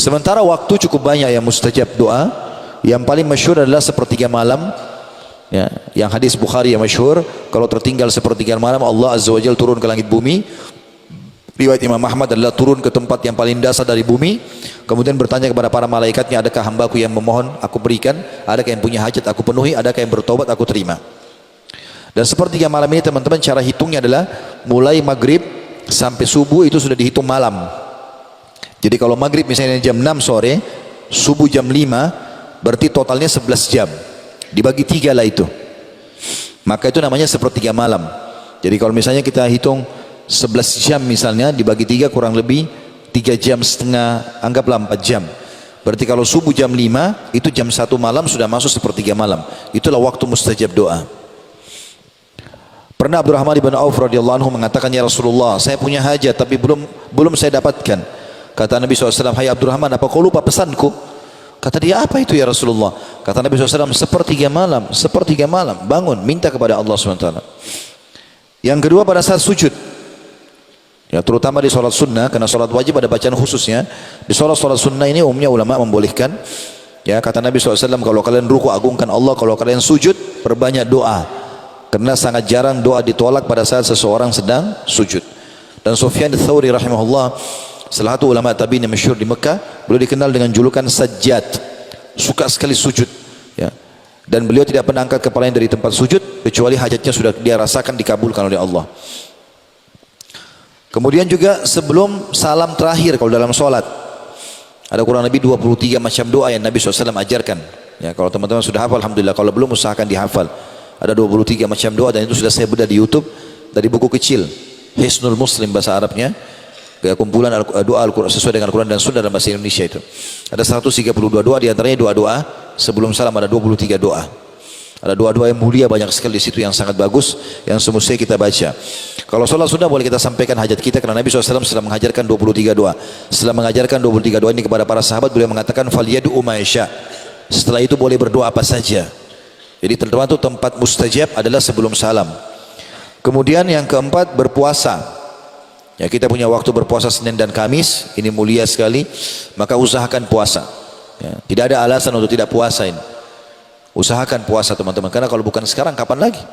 Sementara waktu cukup banyak yang mustajab doa. Yang paling masyhur adalah sepertiga malam, ya, yang hadis Bukhari yang masyhur, kalau tertinggal sepertiga malam Allah Azza wa Jalla turun ke langit bumi. Riwayat Imam Ahmad adalah turun ke tempat yang paling dasar dari bumi, kemudian bertanya kepada para malaikatnya, adakah hambaku yang memohon aku berikan, adakah yang punya hajat aku penuhi, adakah yang bertobat aku terima. Dan sepertiga malam ini teman-teman, cara hitungnya adalah mulai maghrib sampai subuh itu sudah dihitung malam. Jadi kalau maghrib misalnya jam 6 sore, subuh jam 5, berarti totalnya 11 jam. Dibagi 3 lah itu. Maka itu namanya sepertiga malam. Jadi kalau misalnya kita hitung 11 jam misalnya, dibagi 3 kurang lebih 3 jam setengah, anggaplah 4 jam. Berarti kalau subuh jam 5, itu jam 1 malam sudah masuk sepertiga malam. Itulah waktu mustajab doa. Pernah Abdurrahman ibn Auf radhiyallahu anhu mengatakan, ya Rasulullah, saya punya hajat tapi belum saya dapatkan. Kata Nabi SAW, hai Abdurrahman, apa kau lupa pesanku? Kata dia, apa itu ya Rasulullah? Kata Nabi SAW, sepertiga malam, bangun, minta kepada Allah SWT. Yang kedua pada saat sujud, ya, terutama di sholat sunnah, karena sholat wajib ada bacaan khususnya. Di sholat sunnah ini umumnya ulama membolehkan, ya, kata Nabi SAW, kalau kalian ruku agungkan Allah, kalau kalian sujud perbanyak doa, karena sangat jarang doa ditolak pada saat seseorang sedang sujud. Dan Sufyan Ats-Tsauri rahimahullah, salah satu ulama tabi'in yang masyhur di Mekah, beliau dikenal dengan julukan Sajjad, suka sekali sujud, ya. Dan beliau tidak pernah angkat kepalanya dari tempat sujud kecuali hajatnya sudah dia rasakan dikabulkan oleh Allah. Kemudian juga sebelum salam terakhir kalau dalam sholat, ada kurang lebih 23 macam doa yang Nabi SAW ajarkan. Ya, kalau teman-teman sudah hafal alhamdulillah, kalau belum usahakan dihafal. Ada 23 macam doa dan itu sudah saya bedah di YouTube dari buku kecil Hisnul Muslim bahasa Arabnya. Kumpulan doa Al-Quran sesuai dengan Al-Quran dan Sunnah dalam bahasa Indonesia itu. Ada 132 doa, diantaranya doa-doa sebelum salam ada 23 doa. Ada doa-doa yang mulia banyak sekali di situ yang sangat bagus, yang semestinya kita baca. Kalau sholat sunnah boleh kita sampaikan hajat kita, karena Nabi SAW setelah mengajarkan 23 doa. Setelah mengajarkan 23 doa ini kepada para sahabat, beliau mengatakan falyad'u ma yasha. Setelah itu boleh berdoa apa saja. Jadi tertentu tempat mustajab adalah sebelum salam. Kemudian yang keempat, berpuasa. Ya, kita punya waktu berpuasa Senin dan Kamis, ini mulia sekali, maka usahakan puasa. Ya, tidak ada alasan untuk tidak puasa ini. Usahakan puasa teman-teman, karena kalau bukan sekarang kapan lagi?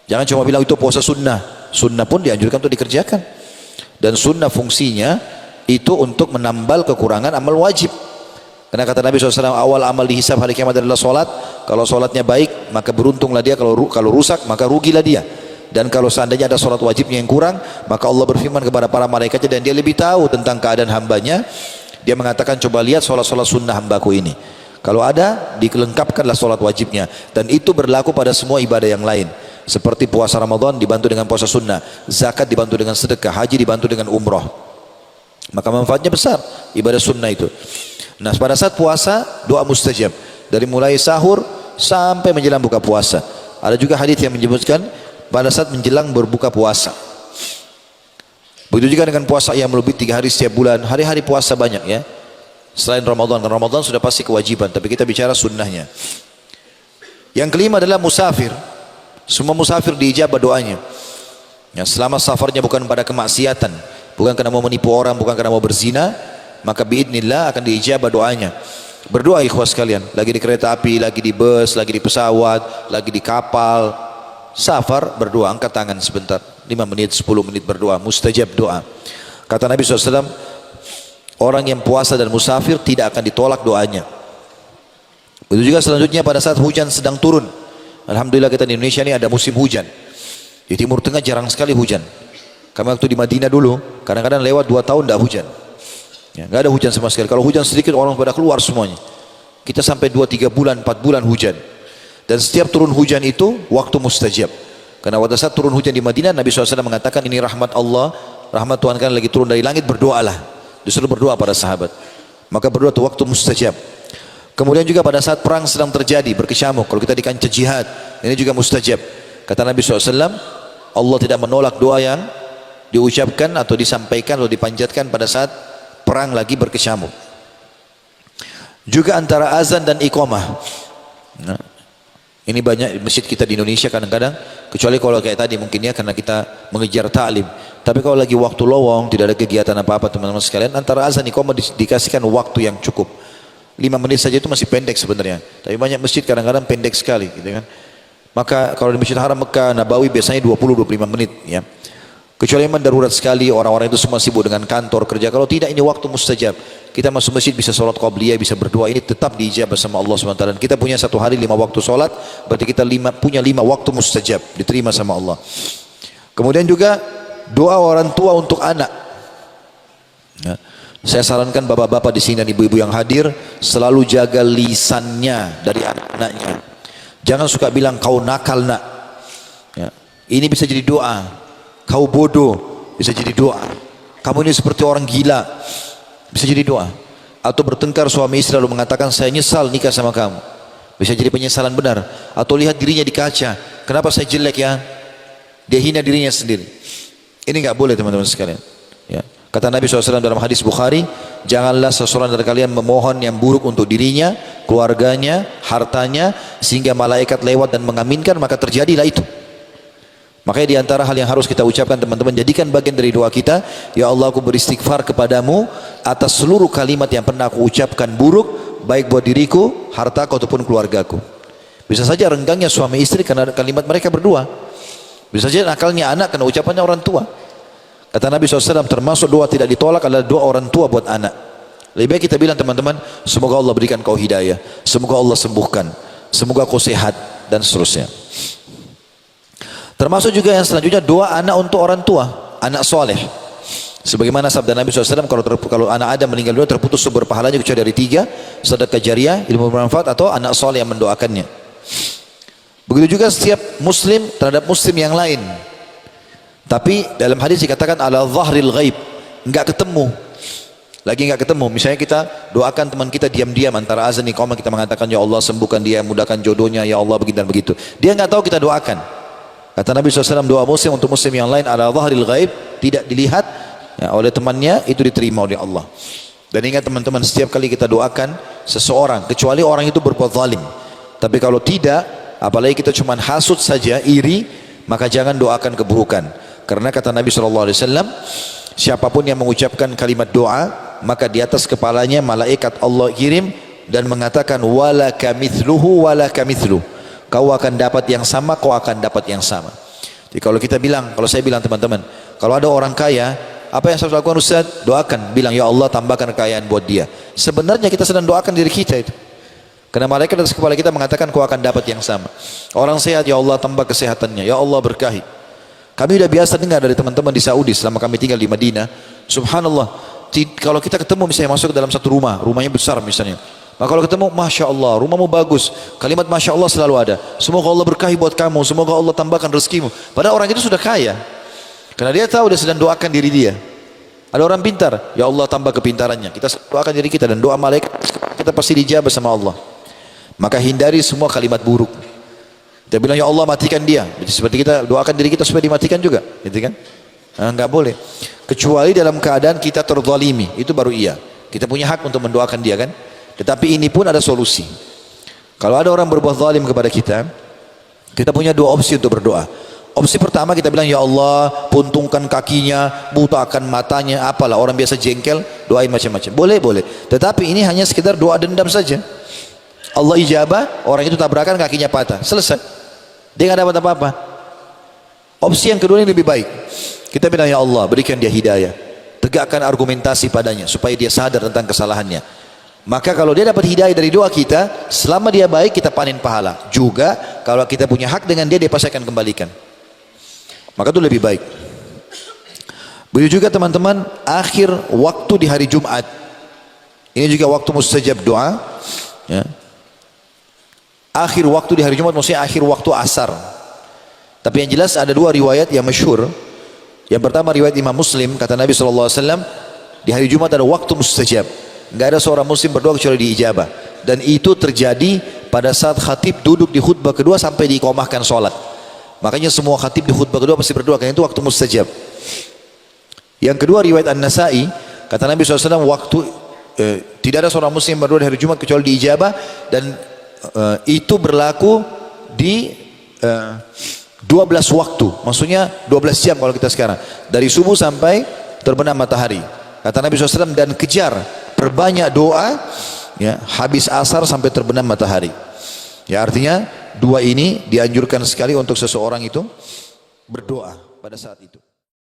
Jangan cuma bilang itu puasa sunnah. Sunnah pun dianjurkan untuk dikerjakan. Dan sunnah fungsinya itu untuk menambal kekurangan amal wajib. Karena kata Nabi SAW, awal amal dihisab hari kiamat adalah solat. Kalau solatnya baik, maka beruntunglah dia. Kalau rusak, maka rugilah dia. Dan kalau seandainya ada solat wajibnya yang kurang, maka Allah berfirman kepada para malaikatnya, dan dia lebih tahu tentang keadaan hambanya. Dia mengatakan, coba lihat solat-solat sunnah hambaku ini. Kalau ada, dilengkapkanlah solat wajibnya. Dan itu berlaku pada semua ibadah yang lain. Seperti puasa Ramadan dibantu dengan puasa sunnah, zakat dibantu dengan sedekah, haji dibantu dengan umroh. Maka manfaatnya besar ibadah sunnah itu. Nah, pada saat puasa doa mustajab dari mulai sahur sampai menjelang buka puasa. Ada juga hadis yang menyebutkan pada saat menjelang berbuka puasa. Begitu juga dengan puasa yang lebih 3 hari setiap bulan. Hari-hari puasa banyak ya. Selain Ramadan, karena Ramadan sudah pasti kewajiban, tapi kita bicara sunnahnya. Yang kelima adalah musafir. Semua musafir diijabah doanya. Ya, selama safarnya bukan pada kemaksiatan, bukan karena mau menipu orang, bukan karena mau berzina, maka biidznillah akan diijabah doanya. Berdoa ikhwas sekalian, lagi di kereta api, lagi di bus, lagi di pesawat, lagi di kapal, safar, berdoa, angkat tangan sebentar, 5 menit, 10 menit berdoa, mustajab doa. Kata Nabi SAW, orang yang puasa dan musafir tidak akan ditolak doanya. Begitu juga selanjutnya pada saat hujan sedang turun. Alhamdulillah kita di Indonesia ini ada musim hujan. Di Timur Tengah jarang sekali hujan. Kami waktu di Madinah dulu, kadang-kadang lewat 2 tahun tidak hujan. Ya, nggak ada hujan sama sekali. Kalau hujan sedikit orang pada keluar semuanya. Kita sampai 2-3 bulan, 4 bulan hujan. Dan setiap turun hujan itu waktu mustajab. Karena pada saat turun hujan di Madinah, Nabi SAW mengatakan ini rahmat Allah, rahmat Tuhan kan lagi turun dari langit, berdoalah. Disuruh berdoa para sahabat. Maka berdoa itu waktu mustajab. Kemudian juga pada saat perang sedang terjadi, berkecamuk, kalau kita di kancah jihad, ini juga mustajab. Kata Nabi SAW, Allah tidak menolak doa yang diucapkan atau disampaikan atau dipanjatkan pada saat perang lagi berkecamuk. Juga antara azan dan iqamah. Nah, ini banyak masjid kita di Indonesia kadang-kadang, kecuali kalau kayak tadi mungkin ya karena kita mengejar ta'lim. Tapi kalau lagi waktu lowong, tidak ada kegiatan apa-apa teman-teman sekalian, antara azan iqamah dikasihkan waktu yang cukup. 5 menit saja itu masih pendek sebenarnya. Tapi banyak masjid kadang-kadang pendek sekali, gitu kan. Maka kalau di Masjid Haram Mekah Nabawi biasanya 20-25 menit, ya. Kecuali memang darurat sekali, orang-orang itu semua sibuk dengan kantor kerja. Kalau tidak, ini waktu mustajab. Kita masuk masjid bisa sholat qabliyah, bisa berdoa, ini tetap diijabah sama Allah SWT. Dan kita punya satu hari 5 waktu sholat, berarti kita punya 5 waktu mustajab, diterima sama Allah. Kemudian juga doa orang tua untuk anak. Ya. Saya sarankan bapak-bapak di sini dan ibu-ibu yang hadir selalu jaga lisannya dari anak-anaknya. Jangan suka bilang kau nakal nak. Ya. Ini bisa jadi doa. Kau bodoh bisa jadi doa. Kamu ini seperti orang gila bisa jadi doa. Atau bertengkar suami istri lalu mengatakan saya nyesal nikah sama kamu, bisa jadi penyesalan benar. Atau lihat dirinya di kaca, kenapa saya jelek ya, dia hina dirinya sendiri. Ini nggak boleh teman-teman sekalian, ya. Kata Nabi SAW dalam hadis Bukhari, janganlah seseorang dari kalian memohon yang buruk untuk dirinya, keluarganya, hartanya, sehingga malaikat lewat dan mengaminkan, maka terjadilah itu. Makanya di antara hal yang harus kita ucapkan teman-teman, jadikan bagian dari doa kita, ya Allah aku beristighfar kepadamu atas seluruh kalimat yang pernah aku ucapkan buruk, baik buat diriku, hartaku ataupun keluargaku. Bisa saja renggangnya suami istri karena kalimat mereka berdua. Bisa saja nakalnya anak karena ucapannya orang tua. Kata Nabi SAW, termasuk doa tidak ditolak adalah doa orang tua buat anak. Lebih baik kita bilang teman-teman, semoga Allah berikan kau hidayah, semoga Allah sembuhkan, semoga kau sehat, dan seterusnya. Termasuk juga yang selanjutnya doa anak untuk orang tua, anak soleh. Sebagaimana sabda Nabi SAW, kalau anak Adam meninggal dunia terputus sumber pahalanya kecuali dari 3, sedekah jariah, ilmu bermanfaat, atau anak soleh yang mendoakannya. Begitu juga setiap muslim terhadap muslim yang lain. Tapi dalam hadis dikatakan ala zahril ghaib, enggak ketemu. Lagi enggak ketemu. Misalnya kita doakan teman kita diam-diam antara azan iqamah, kita mengatakan ya Allah sembuhkan dia, mudahkan jodohnya, ya Allah begini dan begitu. Dia enggak tahu kita doakan. Kata Nabi SAW, doa muslim untuk muslim yang lain ala zahril ghaib, tidak dilihat ya, oleh temannya, itu diterima oleh Allah. Dan ingat teman-teman, setiap kali kita doakan seseorang, kecuali orang itu berbuat zalim. Tapi kalau tidak, apalagi kita cuma hasut saja, iri, maka jangan doakan keburukan. Karena kata Nabi SAW, siapapun yang mengucapkan kalimat doa, maka di atas kepalanya malaikat Allah kirim dan mengatakan wala kamithluhu wala kamithluhu. Kau akan dapat yang sama, kau akan dapat yang sama. Jadi kalau kita bilang, kalau saya bilang teman-teman, kalau ada orang kaya, apa yang saya lakukan Ustaz? Doakan, bilang ya Allah tambahkan kekayaan buat dia. Sebenarnya kita sedang doakan diri kita itu. Karena malaikat atas kepala kita mengatakan kau akan dapat yang sama. Orang sehat, ya Allah tambah kesehatannya, ya Allah berkahi. Kami sudah biasa dengar dari teman-teman di Saudi selama kami tinggal di Madinah. Subhanallah, kalau kita ketemu misalnya masuk ke dalam satu rumah, rumahnya besar misalnya. Maka kalau ketemu, Masya Allah, rumahmu bagus. Kalimat Masya Allah selalu ada. Semoga Allah berkahi buat kamu, semoga Allah tambahkan rezekimu. Padahal orang itu sudah kaya. Karena dia tahu dia sedang doakan diri dia. Ada orang pintar, ya Allah tambah kepintarannya. Kita doakan diri kita dan doa malaikat, kita pasti dijabah sama Allah. Maka hindari semua kalimat buruk. Kita bilang, ya Allah matikan dia. Jadi seperti kita doakan diri kita supaya dimatikan juga. Gitu kan? Nah, enggak boleh. Kecuali dalam keadaan kita terzalimi, itu baru iya. Kita punya hak untuk mendoakan dia kan? Tetapi ini pun ada solusi. Kalau ada orang berbuat zalim kepada kita, kita punya 2 opsi untuk berdoa. Opsi pertama kita bilang ya Allah puntungkan kakinya, butakan matanya, apalah orang biasa jengkel, doain macam-macam. Boleh, boleh. Tetapi ini hanya sekedar doa dendam saja. Allah ijabah, orang itu tabrakan kakinya patah, selesai. Dia nggak dapat apa-apa. Opsi yang kedua ini lebih baik. Kita bilang ya Allah berikan dia hidayah, tegakkan argumentasi padanya supaya dia sadar tentang kesalahannya. Maka kalau dia dapat hidayah dari doa kita, selama dia baik kita panen pahala. Juga kalau kita punya hak dengan dia, dia pasti akan kembalikan. Maka itu lebih baik. Begitu juga teman-teman, akhir waktu di hari Jumat. Ini juga waktu mustajab doa. Ya. Akhir waktu di hari Jumat maksudnya akhir waktu asar. Tapi yang jelas ada 2 riwayat yang masyhur. Yang pertama riwayat Imam Muslim, kata Nabi SAW, di hari Jumat ada waktu mustajab. Enggak ada seorang muslim berdoa kecuali diijabah. Dan itu terjadi pada saat khatib duduk di khutbah kedua sampai diiqamahkan sholat. Makanya semua khatib di khutbah kedua pasti berdoa, karena itu waktu mustajab. Yang kedua riwayat An-Nasai, kata Nabi SAW, tidak ada seorang muslim berdoa di hari Jumat kecuali diijabah. Dan itu berlaku di 12 waktu, maksudnya 12 jam kalau kita sekarang, dari subuh sampai terbenam matahari. Kata Nabi SAW, dan kejar, perbanyak doa, ya, habis asar sampai terbenam matahari. Ya, artinya dua ini dianjurkan sekali untuk seseorang itu berdoa pada saat itu.